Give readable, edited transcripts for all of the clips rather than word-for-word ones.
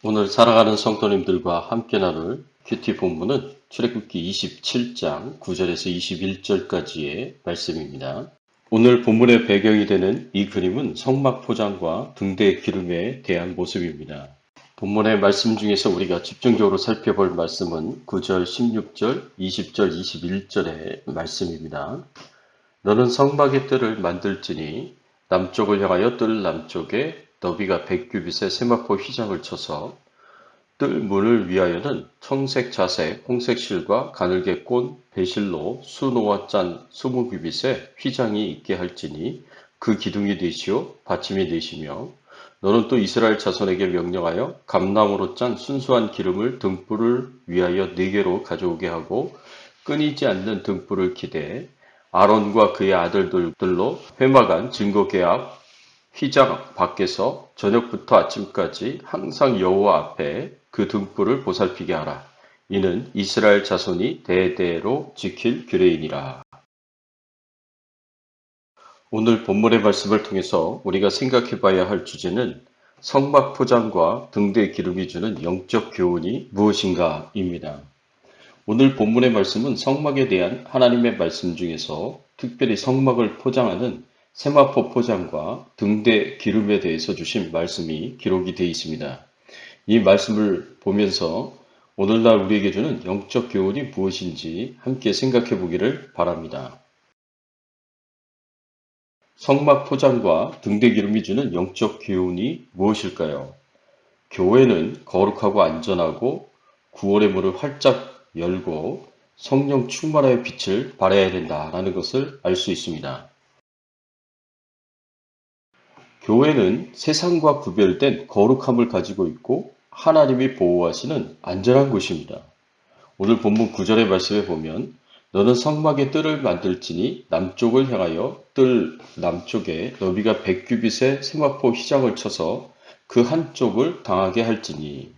오늘 사랑하는 성도님들과 함께 나눌 큐티 본문은 출애굽기 27장 9절에서 21절까지의 말씀입니다. 오늘 본문의 배경이 되는 이 그림은 성막 포장과 등대 기름에 대한 모습입니다. 본문의 말씀 중에서 우리가 집중적으로 살펴볼 말씀은 9절, 16절, 20절, 21절의 말씀입니다. 너는 성막의 뜰을 만들지니 남쪽을 향하여 뜰 남쪽에 너비가 100규빗의 세마포 휘장을 쳐서 뜰 문을 위하여는 청색 자색, 홍색 실과 가늘게 꼰 배실로 수노와 짠 20규빗의 휘장이 있게 할지니 그 기둥이 넷이요 받침이 넷이며 너는 또 이스라엘 자손에게 명령하여 감나무로 짠 순수한 기름을 등불을 위하여 4개로 가져오게 하고 끊이지 않는 등불을 기대 아론과 그의 아들들로 회막안 증거궤합 휘장 밖에서 저녁부터 아침까지 항상 여호와 앞에 그 등불을 보살피게 하라. 이는 이스라엘 자손이 대대로 지킬 규례이니라. 오늘 본문의 말씀을 통해서 우리가 생각해 봐야 할 주제는 성막 포장과 등대 기름이 주는 영적 교훈이 무엇인가입니다. 오늘 본문의 말씀은 성막에 대한 하나님의 말씀 중에서 특별히 성막을 포장하는 세마포 포장과 등대 기름에 대해서 주신 말씀이 기록이 되어 있습니다. 이 말씀을 보면서 오늘날 우리에게 주는 영적 교훈이 무엇인지 함께 생각해 보기를 바랍니다. 성막 포장과 등대 기름이 주는 영적 교훈이 무엇일까요? 교회는 거룩하고 안전하고 구원의 문을 활짝 열고 성령 충만하여 빛을 발해야 된다라는 것을 알 수 있습니다. 교회는 세상과 구별된 거룩함을 가지고 있고 하나님이 보호하시는 안전한 곳입니다. 오늘 본문 9절의 말씀에 보면 너는 성막의 뜰을 만들지니 남쪽을 향하여 뜰 남쪽에 너비가 100규빗의 세마포 휘장을 쳐서 그 한쪽을 당하게 할지니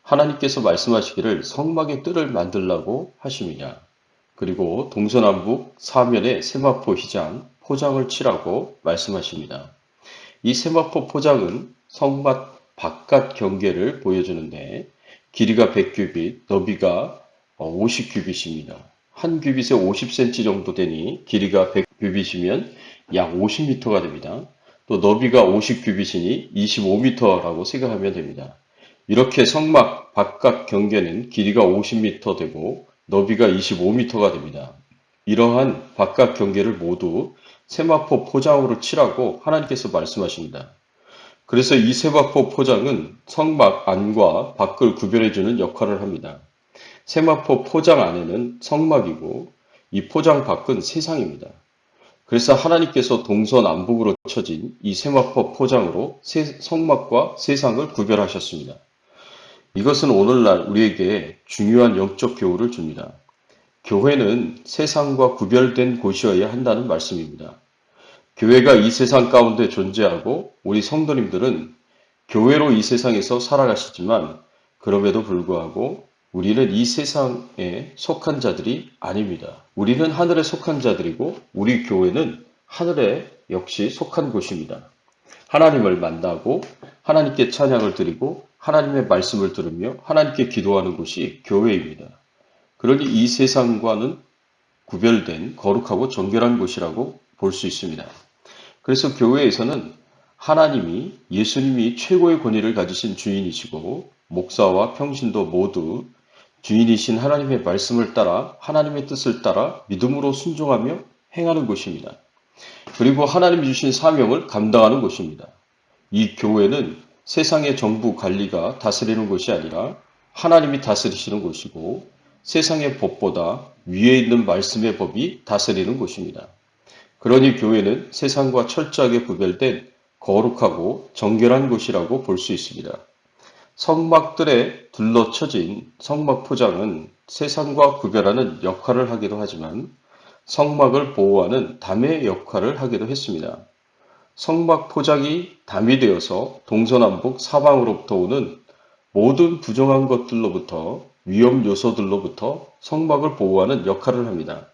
하나님께서 말씀하시기를 성막의 뜰을 만들라고 하심이냐. 그리고 동서남북 사면에 세마포 휘장, 포장을 치라고 말씀하십니다. 이 세마포 포장은 성막 바깥 경계를 보여주는데 길이가 100규빗, 너비가 50규빗입니다. 한 규빗에 50cm 정도 되니 길이가 100규빗이면 약 50m가 됩니다. 또 너비가 50규빗이니 25m라고 생각하면 됩니다. 이렇게 성막 바깥 경계는 길이가 50m 되고 너비가 25m가 됩니다. 이러한 바깥 경계를 모두 세마포 포장으로 칠하고 하나님께서 말씀하십니다. 그래서 이 세마포 포장은 성막 안과 밖을 구별해주는 역할을 합니다. 세마포 포장 안에는 성막이고 이 포장 밖은 세상입니다. 그래서 하나님께서 동서남북으로 쳐진 이 세마포 포장으로 성막과 세상을 구별하셨습니다. 이것은 오늘날 우리에게 중요한 영적 교훈을 줍니다. 교회는 세상과 구별된 곳이어야 한다는 말씀입니다. 교회가 이 세상 가운데 존재하고 우리 성도님들은 교회로 이 세상에서 살아가시지만 그럼에도 불구하고 우리는 이 세상에 속한 자들이 아닙니다. 우리는 하늘에 속한 자들이고 우리 교회는 하늘에 역시 속한 곳입니다. 하나님을 만나고 하나님께 찬양을 드리고 하나님의 말씀을 들으며 하나님께 기도하는 곳이 교회입니다. 그러니 이 세상과는 구별된 거룩하고 정결한 곳이라고 볼 수 있습니다. 그래서 교회에서는 하나님이 예수님이 최고의 권위를 가지신 주인이시고 목사와 평신도 모두 주인이신 하나님의 말씀을 따라 하나님의 뜻을 따라 믿음으로 순종하며 행하는 곳입니다. 그리고 하나님이 주신 사명을 감당하는 곳입니다. 이 교회는 세상의 정부 관리가 다스리는 곳이 아니라 하나님이 다스리시는 곳이고 세상의 법보다 위에 있는 말씀의 법이 다스리는 곳입니다. 그러니 교회는 세상과 철저하게 구별된 거룩하고 정결한 곳이라고 볼 수 있습니다. 성막들에 둘러쳐진 성막 포장은 세상과 구별하는 역할을 하기도 하지만 성막을 보호하는 담의 역할을 하기도 했습니다. 성막 포장이 담이 되어서 동서남북 사방으로부터 오는 모든 부정한 것들로부터 위험 요소들로부터 성막을 보호하는 역할을 합니다.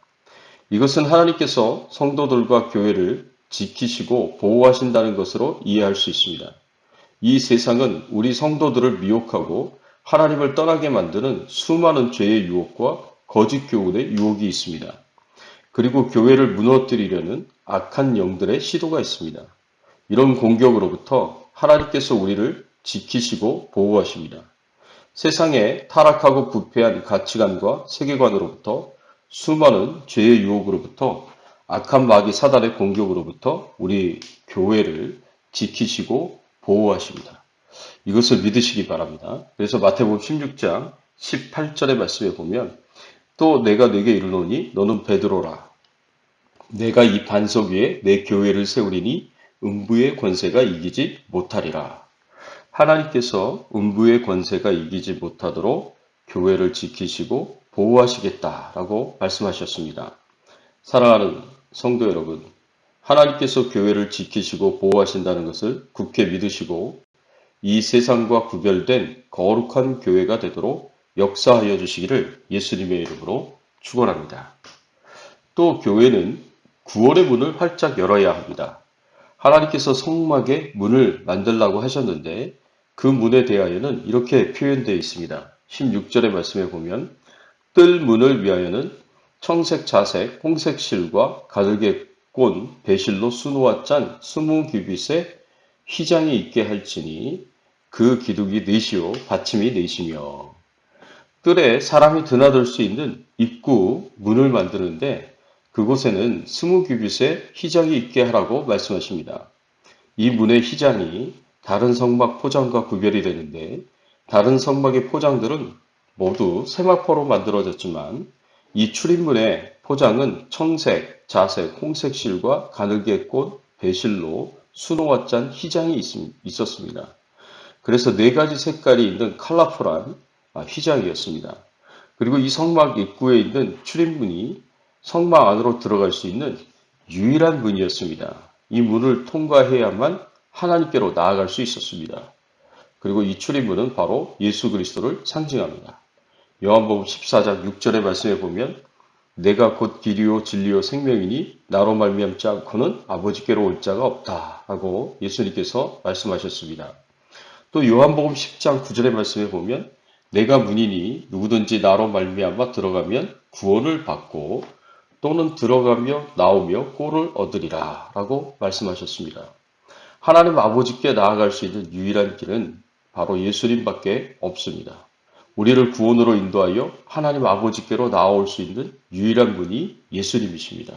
이것은 하나님께서 성도들과 교회를 지키시고 보호하신다는 것으로 이해할 수 있습니다. 이 세상은 우리 성도들을 미혹하고 하나님을 떠나게 만드는 수많은 죄의 유혹과 거짓 교훈의 유혹이 있습니다. 그리고 교회를 무너뜨리려는 악한 영들의 시도가 있습니다. 이런 공격으로부터 하나님께서 우리를 지키시고 보호하십니다. 세상의 타락하고 부패한 가치관과 세계관으로부터 수많은 죄의 유혹으로부터 악한 마귀 사단의 공격으로부터 우리 교회를 지키시고 보호하십니다. 이것을 믿으시기 바랍니다. 그래서 마태복음 16장 18절의 말씀에 보면 또 내가 네게 이르노니 너는 베드로라. 내가 이 반석 위에 내 교회를 세우리니 음부의 권세가 이기지 못하리라. 하나님께서 음부의 권세가 이기지 못하도록 교회를 지키시고 보호하시겠다라고 말씀하셨습니다. 사랑하는 성도 여러분, 하나님께서 교회를 지키시고 보호하신다는 것을 굳게 믿으시고 이 세상과 구별된 거룩한 교회가 되도록 역사하여 주시기를 예수님의 이름으로 축원합니다. 또 교회는 구원의 문을 활짝 열어야 합니다. 하나님께서 성막의 문을 만들라고 하셨는데 그 문에 대하여는 이렇게 표현되어 있습니다. 16절의 말씀에 보면 뜰 문을 위하여는 청색 자색 홍색 실과 가늘게 꼰 배실로 수놓아 짠 20규빗의 휘장이 있게 할지니 그 기둥이 넷이요 받침이 넷이며 뜰에 사람이 드나들 수 있는 입구 문을 만드는데 그곳에는 20규빗의 휘장이 있게 하라고 말씀하십니다. 이 문의 휘장이 다른 성막 포장과 구별이 되는데 다른 성막의 포장들은 모두 세마포로 만들어졌지만 이 출입문의 포장은 청색, 자색, 홍색 실과 가늘게 꼰 배실로 수놓아 짠 휘장이 있었습니다. 그래서 네 가지 색깔이 있는 컬러풀한 휘장이었습니다. 그리고 이 성막 입구에 있는 출입문이 성막 안으로 들어갈 수 있는 유일한 문이었습니다. 이 문을 통과해야만 하나님께로 나아갈 수 있었습니다. 그리고 이 출입문은 바로 예수 그리스도를 상징합니다. 요한복음 14장 6절의 말씀에 보면 내가 곧 길이요 진리요 생명이니 나로 말미암지 않고는 아버지께로 올 자가 없다 하고 예수님께서 말씀하셨습니다. 또 요한복음 10장 9절의 말씀에 보면 내가 문이니 누구든지 나로 말미암아 들어가면 구원을 받고 또는 들어가며 나오며 꼴을 얻으리라 라고 말씀하셨습니다. 하나님 아버지께 나아갈 수 있는 유일한 길은 바로 예수님밖에 없습니다. 우리를 구원으로 인도하여 하나님 아버지께로 나아올 수 있는 유일한 분이 예수님이십니다.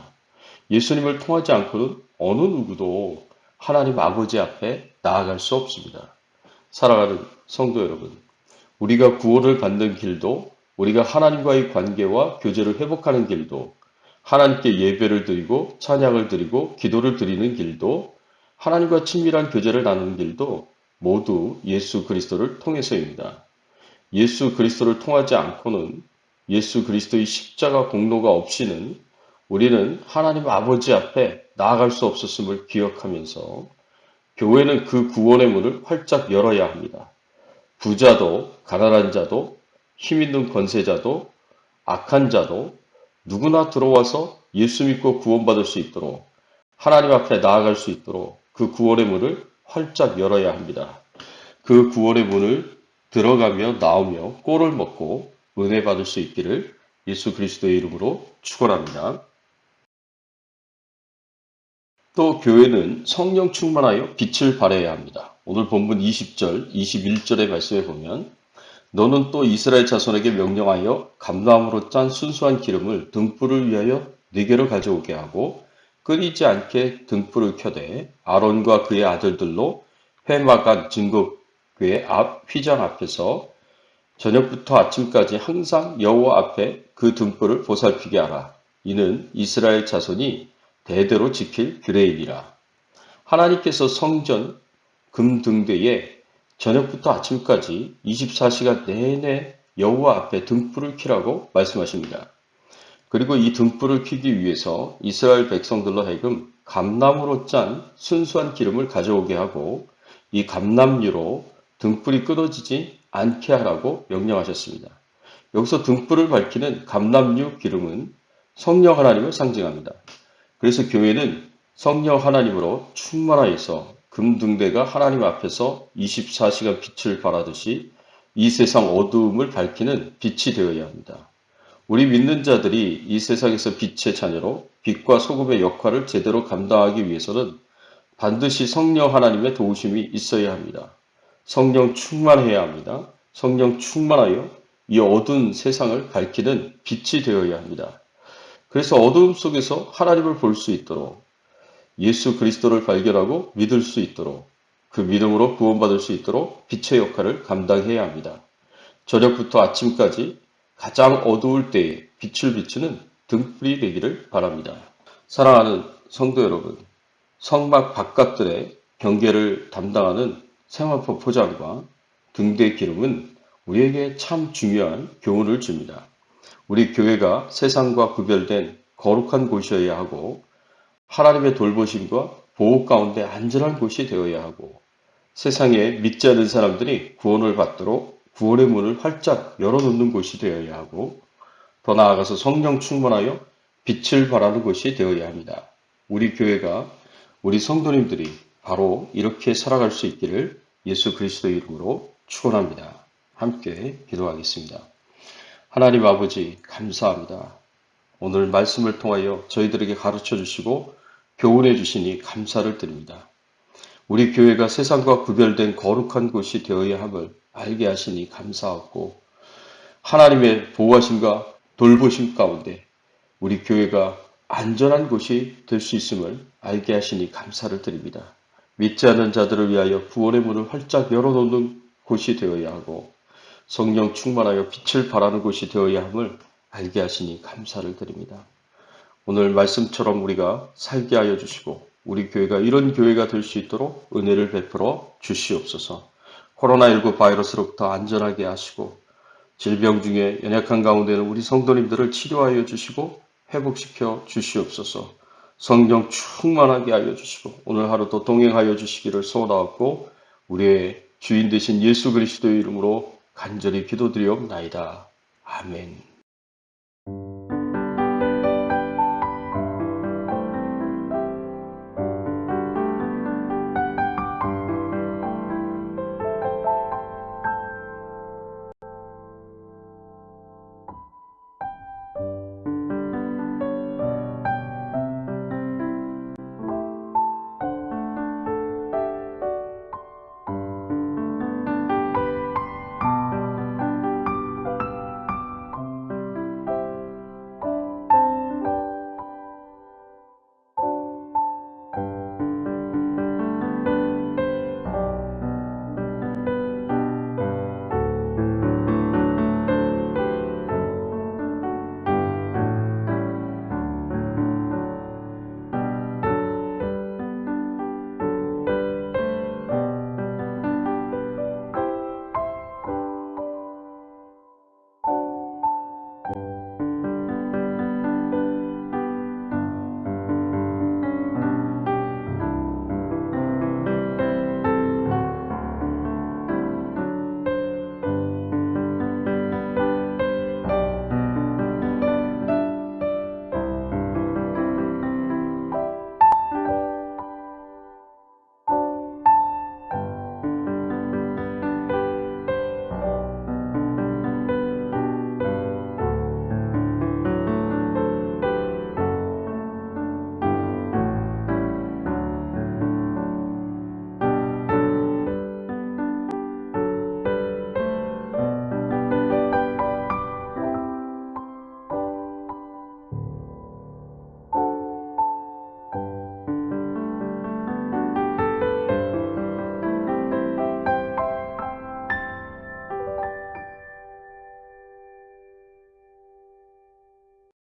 예수님을 통하지 않고는 어느 누구도 하나님 아버지 앞에 나아갈 수 없습니다. 사랑하는 성도 여러분, 우리가 구원을 받는 길도 우리가 하나님과의 관계와 교제를 회복하는 길도 하나님께 예배를 드리고 찬양을 드리고 기도를 드리는 길도 하나님과 친밀한 교제를 나누는 길도 모두 예수 그리스도를 통해서입니다. 예수 그리스도를 통하지 않고는 예수 그리스도의 십자가 공로가 없이는 우리는 하나님 아버지 앞에 나아갈 수 없었음을 기억하면서 교회는 그 구원의 문을 활짝 열어야 합니다. 부자도 가난한 자도 힘 있는 권세자도 악한 자도 누구나 들어와서 예수 믿고 구원받을 수 있도록 하나님 앞에 나아갈 수 있도록 그 구원의 문을 활짝 열어야 합니다. 그 구원의 문을 들어가며 나오며 꼴을 먹고 은혜 받을 수 있기를 예수 그리스도의 이름으로 축원합니다. 또 교회는 성령 충만하여 빛을 발해야 합니다. 오늘 본문 20절, 21절의 말씀에 보면 너는 또 이스라엘 자손에게 명령하여 감람으로 짠 순수한 기름을 등불을 위하여 네게로 가져오게 하고 끓이지 않게 등불을 켜되 아론과 그의 아들들로 회막안 증거궤 앞 휘장 앞에서 저녁부터 아침까지 항상 여호와 앞에 그 등불을 보살피게 하라. 이는 이스라엘 자손이 대대로 지킬 규례이니라. 하나님께서 성전 금등대에 저녁부터 아침까지 24시간 내내 여호와 앞에 등불을 켜라고 말씀하십니다. 그리고 이 등불을 켜기 위해서 이스라엘 백성들로 하여금 감람으로 짠 순수한 기름을 가져오게 하고 이 감람유로 등불이 끊어지지 않게 하라고 명령하셨습니다. 여기서 등불을 밝히는 감람유 기름은 성령 하나님을 상징합니다. 그래서 교회는 성령 하나님으로 충만하여서 금등대가 하나님 앞에서 24시간 빛을 발하듯이 이 세상 어두움을 밝히는 빛이 되어야 합니다. 우리 믿는 자들이 이 세상에서 빛의 자녀로 빛과 소금의 역할을 제대로 감당하기 위해서는 반드시 성령 하나님의 도우심이 있어야 합니다. 성령 충만해야 합니다. 성령 충만하여 이 어두운 세상을 밝히는 빛이 되어야 합니다. 그래서 어두움 속에서 하나님을 볼 수 있도록 예수 그리스도를 발견하고 믿을 수 있도록 그 믿음으로 구원받을 수 있도록 빛의 역할을 감당해야 합니다. 저녁부터 아침까지 가장 어두울 때에 빛을 비추는 등불이 되기를 바랍니다. 사랑하는 성도 여러분, 성막 바깥들의 경계를 담당하는 세마포 포장과 등대 기름은 우리에게 참 중요한 교훈을 줍니다. 우리 교회가 세상과 구별된 거룩한 곳이어야 하고 하나님의 돌보심과 보호 가운데 안전한 곳이 되어야 하고 세상에 믿지 않는 사람들이 구원을 받도록 구원의 문을 활짝 열어놓는 곳이 되어야 하고 더 나아가서 성령 충만하여 빛을 발하는 곳이 되어야 합니다. 우리 교회가 우리 성도님들이 바로 이렇게 살아갈 수 있기를 예수 그리스도의 이름으로 축원합니다. 함께 기도하겠습니다. 하나님 아버지 감사합니다. 오늘 말씀을 통하여 저희들에게 가르쳐 주시고 교훈해 주시니 감사를 드립니다. 우리 교회가 세상과 구별된 거룩한 곳이 되어야 함을 알게 하시니 감사하고 하나님의 보호하심과 돌보심 가운데 우리 교회가 안전한 곳이 될 수 있음을 알게 하시니 감사를 드립니다. 믿지 않는 자들을 위하여 구원의 문을 활짝 열어놓는 곳이 되어야 하고 성령 충만하여 빛을 발하는 곳이 되어야 함을 알게 하시니 감사를 드립니다. 오늘 말씀처럼 우리가 살게 하여 주시고 우리 교회가 이런 교회가 될 수 있도록 은혜를 베풀어 주시옵소서. 코로나19 바이러스로부터 안전하게 하시고 질병 중에 연약한 가운데는 우리 성도님들을 치료하여 주시고 회복시켜 주시옵소서. 성령 충만하게 하여 주시고 오늘 하루도 동행하여 주시기를 소원하옵고 우리의 주인 되신 예수 그리스도의 이름으로 간절히 기도드리옵나이다. 아멘.